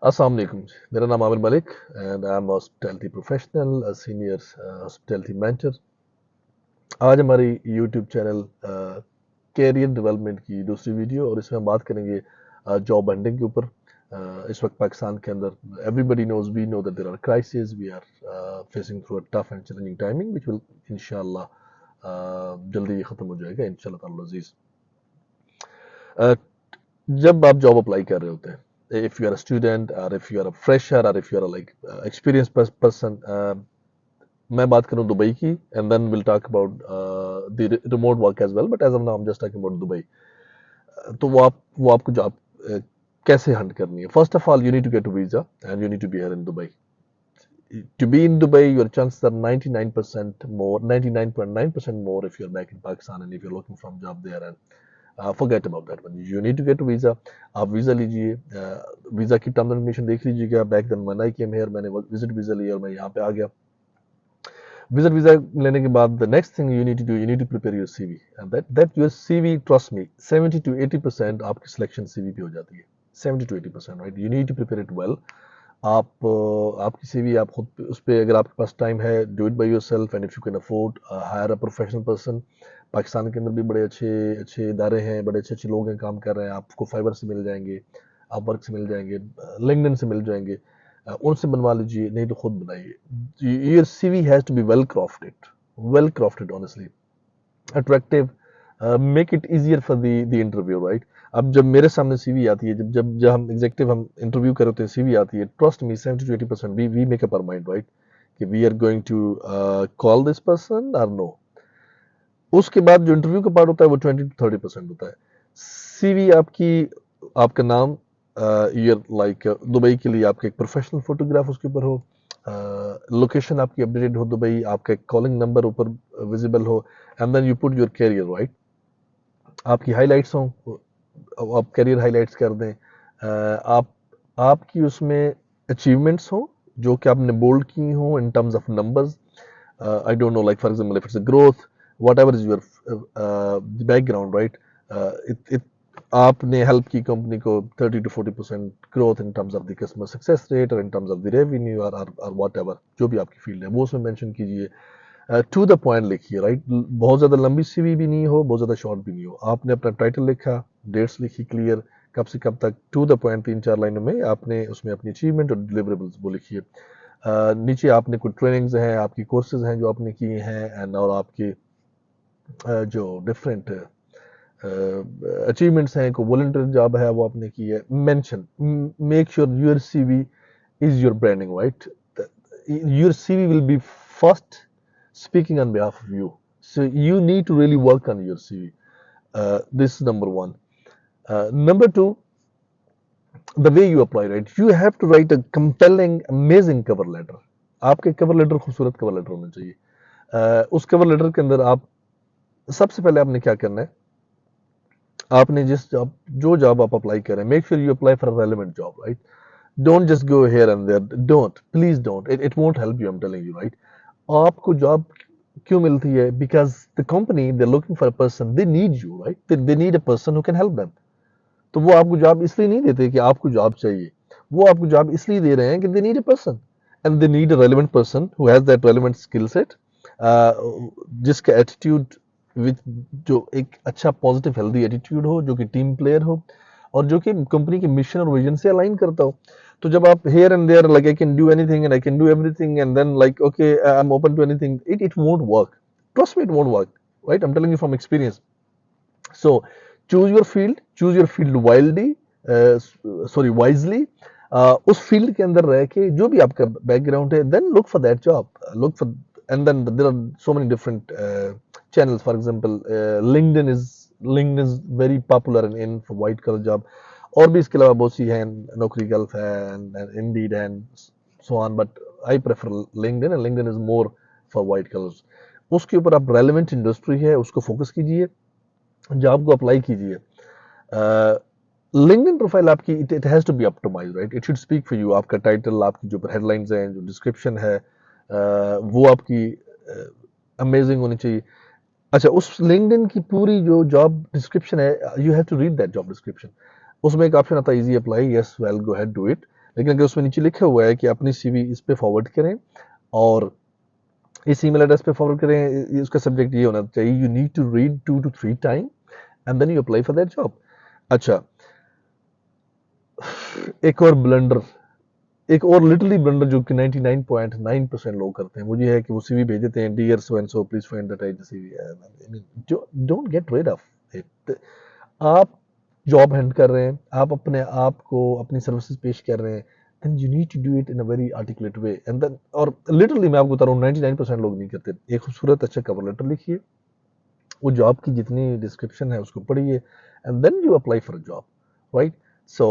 अस्सलाम वालेकुम। मेरा नाम Aamir Malik and I am hospitality professional, senior hospitality mentor. आज हमारी यूट्यूब चैनल कैरियर डेवलपमेंट की दूसरी वीडियो और इसमें हम बात करेंगे जॉब हंटिंग के ऊपर। इस वक्त पाकिस्तान के अंदर everybody knows we know that there are crisis, we are facing through a tough and challenging timing which will इंशाल्लाह जल्दी ये ख़त्म हो जाएगा इंशाल्लाह ताला अज़ीज़। जब आप जॉब अप्लाई कर रहे होते हैं, if you are a student और if you are a fresher और if you are like experience person, मैं बात करूं दुबई की and then will talk about the remote work as well, but as of now I am just talking about Dubai. तो वो आपको job कैसे hunt करनी है। First of all you need to get a visa and you need to be here in Dubai. To be in Dubai, your chances are 99% more, 99.9% more if you're back in Pakistan and if you're looking for a job there. And forget about that one. You need to get a visa. आप visa लीजिए, visa की terms and condition देख लीजिएगा। Back then when I came here, मैंने visit visa लिया और मैं यहाँ पे आ गया। विजिट वीज़ा लेने के बाद the next thing you need to do, you need to prepare your CV and that your CV, trust me, 70 to 80% आपकी सिलेक्शन सीवी पे हो जाती है। 70 to 80%, right. You need to prepare it well. आपकी CV आप खुद उस पर, अगर आपके पास टाइम है, do it by yourself and if you can afford hire a professional person. Pakistan के अंदर भी बड़े अच्छे अच्छे इदारे हैं, बड़े अच्छे अच्छे लोग हैं काम कर रहे हैं। आपको फाइबर से मिल जाएंगे, अपवर्क से मिल जाएंगे, लिंक्डइन से मिल जाएंगे। उनसे बनवा लीजिए, नहीं तो खुद बनाइए। Your CV has to be well crafted honestly, attractive, make it easier for the interview, right. अब जब मेरे सामने सीवी आती है, जब हम एग्जेक्टिव हम इंटरव्यू कर होते हैं, सीवी आती है, trust me, 70 to 80% we make up our mind, right, कि we are going to call this person और नो। उसके बाद जो इंटरव्यू का पार्ट होता है वो 20 to 30% होता है। सीवी आपकी, आपका नाम, ईयर लाइक दुबई के लिए आपका एक प्रोफेशनल फोटोग्राफ उसके ऊपर हो, लोकेशन आपकी अपडेटेड हो दुबई, आपका एक कॉलिंग नंबर ऊपर विजिबल हो, and then you put your career, right. आपकी हाइलाइट्स हों, आप कैरियर हाइलाइट्स कर दें। आप आपकी उसमें अचीवमेंट्स हों जो कि आपने बोल्ड की हों इन terms of numbers. I don't know, like for example, if it's a growth, whatever is your background, right? It आपने हेल्प की कंपनी को 30 to 40% growth in terms of the customer success rate और in terms of the revenue और whatever, जो भी आपकी field है वो उसमें मेंशन कीजिए। टू द पॉइंट लिखिए, राइट। बहुत ज़्यादा लंबी सीवी भी नहीं हो, बहुत ज़्यादा शॉर्ट भी नहीं हो। आपने अपना टाइटल लिखा, डेट्स लिखी क्लियर, कब से कब तक, टू द पॉइंट, 3-4 लाइनों में आपने उसमें अपनी अचीवमेंट और डिलीवरेबल्स वो लिखिए। नीचे आपने कुछ ट्रेनिंग्स हैं, आपकी कोर्सेज हैं जो आपने किए हैं, एंड और आपके जो डिफरेंट अचीवमेंट्स हैं, कोई वॉलंटियर जॉब है वो आपने की है, mention, make sure your CV is your branding, right. Your CV will be first speaking on behalf of you. So you need to really work on your CV. This is number one. Number two, the way you apply, right? You have to write a compelling, amazing cover letter. आपके cover letter खूबसूरत cover letter होना चाहिए। उस cover letter के अंदर आप सबसे पहले आपने क्या करना है, आपने जो जॉब आप अप्लाई कर रहे हैं, make sure you apply for relevant job, right. Don't just go here and there, don't, please don't, it won't help you, I am telling you, right. आपको जॉब क्यों मिलती है? Because the company they looking for a person, they need you, right, they need a person who can help them. तो वो आपको job इसलिए नहीं देते कि आपको जॉब चाहिए, वो आपको जॉब इसलिए दे रहे हैं कि दे need a person and they need a relevant person who has that relevant skill set, जिसका एटीट्यूड विद, जो एक अच्छा पॉजिटिव हेल्दी एटीट्यूड हो, जो कि टीम प्लेयर हो और जो कि कंपनी के मिशन और विजन से अलाइन करता हो। तो जब आप here and there like I can do anything and I can do everything and then like okay I'm open to anything, it won't work. Trust me, it won't work, right? I'm telling you from experience. So choose your field wildly, wisely. उस field के अंदर रह के जो भी आपका background है, then look for that job, look for, and then there are so many different channels. For example, LinkedIn is very popular in for white collar job. और भी इसके अलावा बहुत सी हैं, नौकरी गल्फ है and Indeed and so on, but I prefer LinkedIn and LinkedIn is more for white colours. उसके ऊपर आप रेलेवेंट इंडस्ट्री है उसको फोकस कीजिए, जॉब को अप्लाई कीजिए। लिंक्डइन प्रोफाइल आपकी, it has to be optimized, right, it should speak for you. आपका टाइटल, आपकी जो हेडलाइंस हैं, जो डिस्क्रिप्शन है, वो आपकी अमेजिंग होनी चाहिए। अच्छा, उस लिंक्डइन की पूरी जो जॉब डिस्क्रिप्शन है, you have to read that job description. उसमें एक ऑप्शन आता है easy apply, yes well go ahead do it, लेकिन अगर उसमें नीचे लिखा हुआ है कि अपनी सीवी इस पे फॉरवर्ड करें और इस ईमेल एड्रेस पे फॉरवर्ड करें, उसका सब्जेक्ट ये होना चाहिए, you need to read 2 to 3 time and then you apply for that job. अच्छा, एक और ब्लंडर, एक और लिटरली ब्लंडर जो कि 99.9% लोग करते हैं, वो ये है कि वो सीवी भेज देते हैं, dear so and so please find the tight CV. Don't get rid of it. आप जॉब हंट कर रहे हैं, आप अपने आप को अपनी सर्विसेज पेश कर रहे हैं, then you need to do it in a very articulate way and then, और लिटरली मैं आपको बता रहा हूँ 99% लोग नहीं करते। एक खूबसूरत अच्छा कवर लेटर लिखिए, वो जॉब की जितनी डिस्क्रिप्शन है उसको पढ़िए and then you apply for a job, right? So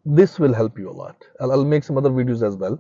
this will help you a lot. I'll make some other videos as well.